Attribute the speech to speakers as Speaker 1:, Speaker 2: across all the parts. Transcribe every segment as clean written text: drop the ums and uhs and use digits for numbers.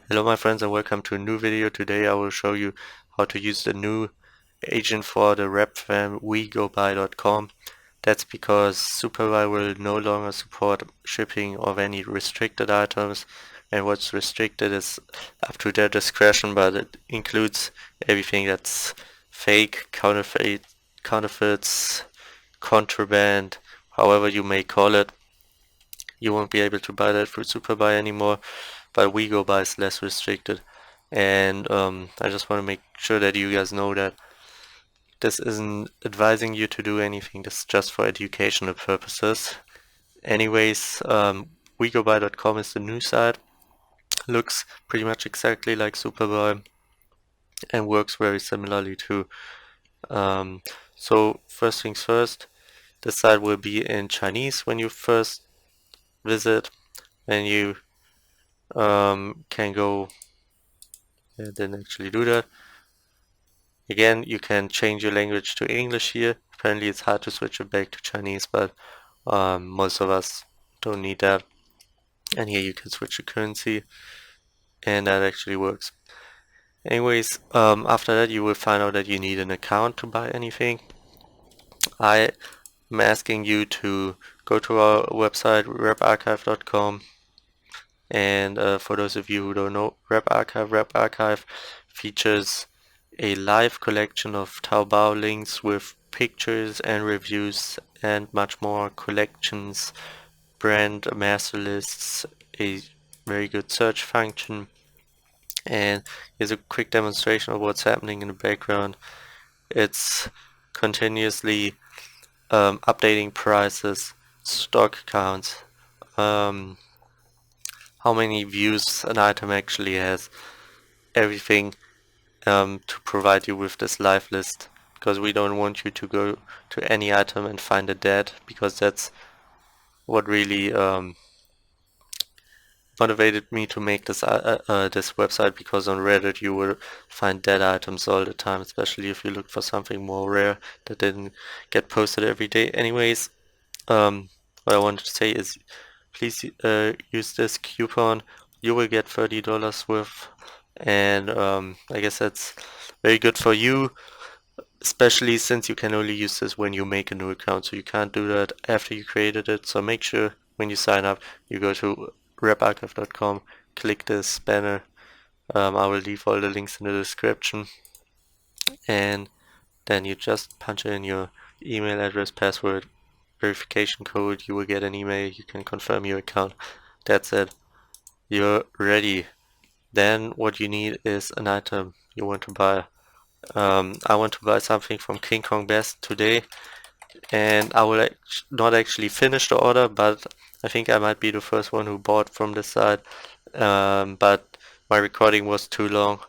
Speaker 1: Hello my friends and welcome to a new video. Today I will show you how to use the new agent for the rep firm Wegobuy.com. That's because Superbuy will no longer support shipping of any restricted items, and what's restricted is up to their discretion, but it includes everything that's fake, counterfeits, contraband, however you may call it. You won't be able to buy that through Superbuy anymore, but Wegobuy is less restricted. And I just want to make sure that you guys know that this isn't advising you to do anything. This is just for educational purposes. Anyways, Wegobuy.com is the new site. Looks pretty much exactly like Superbuy and works very similarly too. Um, so first things first, the site will be in Chinese when you first visit. Then you can go. I didn't actually do that. Again, you can change your language to English here. Apparently it's hard to switch it back to Chinese, but most of us don't need that. And here you can switch the currency, and that actually works. Anyways, after that you will find out that you need an account to buy anything. I am asking you to go to our website reparchive.com, and for those of you who don't know, Rep Archive features a live collection of Taobao links with pictures and reviews and much more, collections, brand master lists, a very good search function, and here's a quick demonstration of what's happening in the background. It's continuously updating prices, stock counts, how many views an item actually has, everything to provide you with this live list, because we don't want you to go to any item and find it dead, because that's what really motivated me to make this this website, because on Reddit you will find dead items all the time, especially if you look for something more rare that didn't get posted every day. Anyways, what I wanted to say is please use this coupon. You will get $30 worth, and I guess that's very good for you, especially since you can only use this when you make a new account, so you can't do that after you created it. So make sure when you sign up you go to reparchive.com, click this banner. I will leave all the links in the description, and then you just punch in your email address, password, verification code. You will get an email. You can confirm your account. That's it. You're ready. Then what you need is an item you want to buy. I want to buy something from King Kong Best today, and I will not actually finish the order, but I think I might be the first one who bought from this site. But my recording was too long,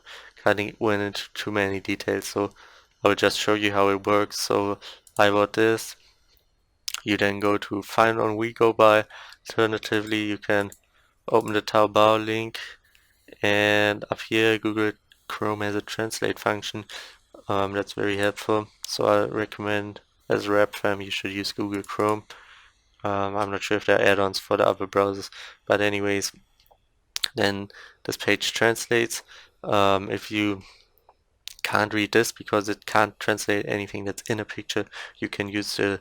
Speaker 1: kind of went into too many details, so I will just show you how it works. So I bought this. You then go to find on Wegobuy. Alternatively, you can open the Taobao link, and up here Google Chrome has a translate function. That's very helpful. So I recommend, as a rep firm, you should use Google Chrome. I'm not sure if there are add-ons for the other browsers, but anyways, then this page translates. If you can't read this because it can't translate anything that's in a picture, you can use the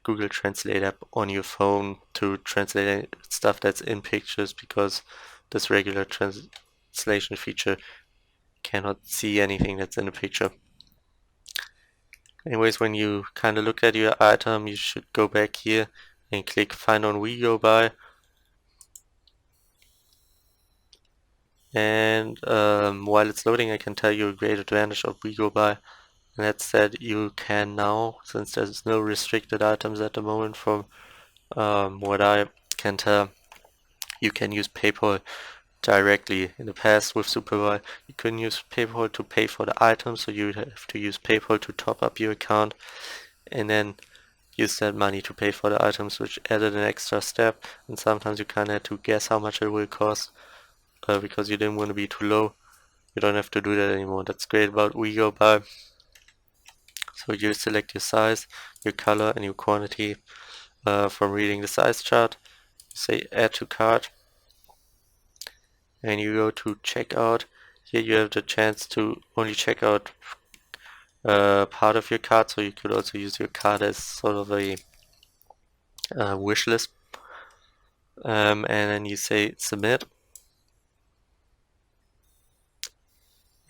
Speaker 1: Google Translate app on your phone to translate stuff that's in pictures, because this regular translation feature cannot see anything that's in a picture. Anyways, when you kind of look at your item, you should go back here and click Find on Wegobuy. And while it's loading, I can tell you a great advantage of Wegobuy, and that's that you can now, since there's no restricted items at the moment from what I can tell, you can use PayPal directly. In the past with Superbuy, you couldn't use PayPal to pay for the items, so you would have to use PayPal to top up your account and then use that money to pay for the items, which added an extra step, and sometimes you kind of had to guess how much it will cost because you didn't want to be too low. You don't have to do that anymore. That's great about Wegobuy. So you select your size, your color, and your quantity from reading the size chart. You say add to cart, and you go to checkout. Here you have the chance to only check out part of your card, so you could also use your card as sort of a wish list. And then you say submit,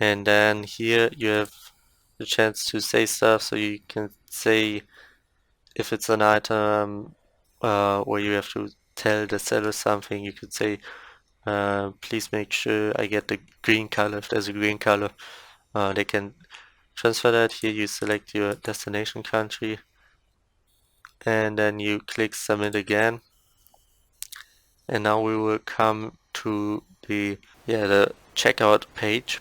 Speaker 1: and then here you have the chance to say stuff, so you can say if it's an item where you have to tell the seller something, you could say please make sure I get the green color. If there's a green color, they can transfer that. Here you select your destination country, and then you click submit again, and now we will come to the checkout page,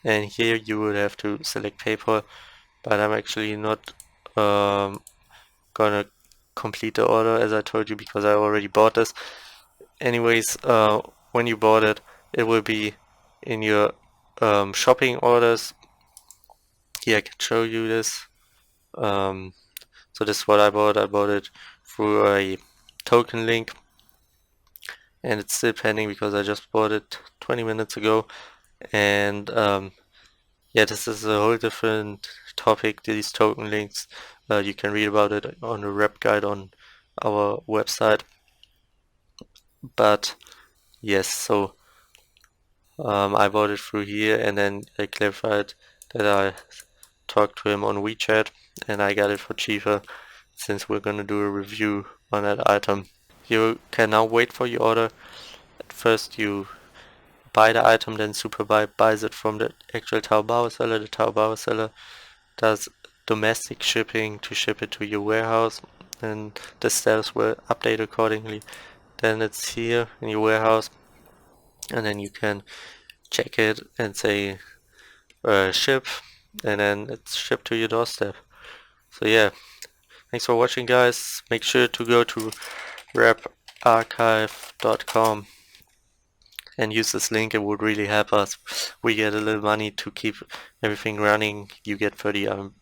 Speaker 1: and here you would have to select PayPal, but I'm actually not gonna complete the order as I told you because I already bought this. Anyways, when you bought it, it will be in your shopping orders. Here I can show you this. So this is what I bought. I bought it through a token link, and it's still pending because I just bought it 20 minutes ago. And yeah, this is a whole different topic, these token links. You can read about it on the rep guide on our website. But yes, so I bought it through here, and then I clarified that I talked to him on WeChat, and I got it for cheaper since we're gonna do a review on that item. You can now wait for your order. At first you buy the item, then Superbuy buys it from the actual Taobao seller. The Taobao seller does domestic shipping to ship it to your warehouse, and the status will update accordingly. Then it's here in your warehouse, and then you can check it and say ship, and then it's shipped to your doorstep. So yeah, thanks for watching, guys. Make sure to go to reparchive.com and use this link. It would really help us. We get a little money to keep everything running. You get $30,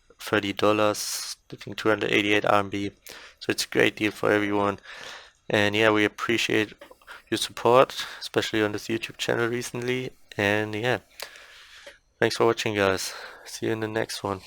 Speaker 1: I think 288 RMB. So it's a great deal for everyone. And yeah, we appreciate your support, especially on this YouTube channel recently. And yeah, thanks for watching, guys. See you in the next one.